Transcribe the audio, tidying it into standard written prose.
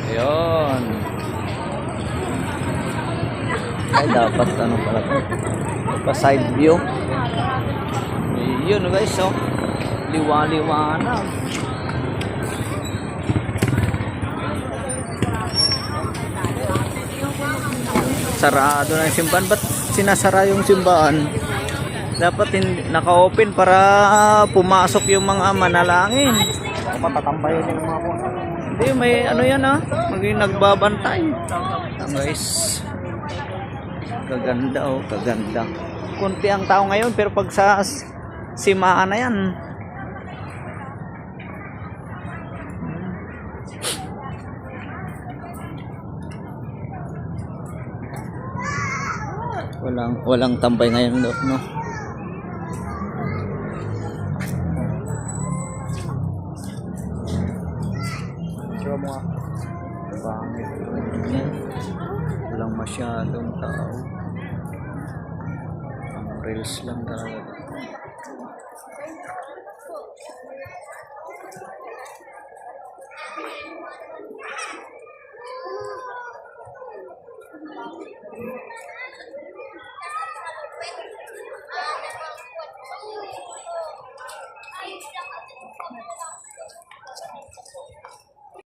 Ayun. Ay, dapat ano pala ito? Pa side view. Ayun guys, oh. Liwa-liwanag. Sarado na yung simbahan. Ba't sinasara yung simbahan? Dapat naka-open para pumasok yung mga manalangin. Matatambayan din ng mga puso. Hindi, may ano yan ah. Maging nagbabantay. Guys. Kaganda oh, kaganda. Kunti ang tao ngayon pero pag sa simaan na yan. Walang tambay ngayon no. Show mo nga. Pangit. Walang masyadong tao. Ang reels lang talaga.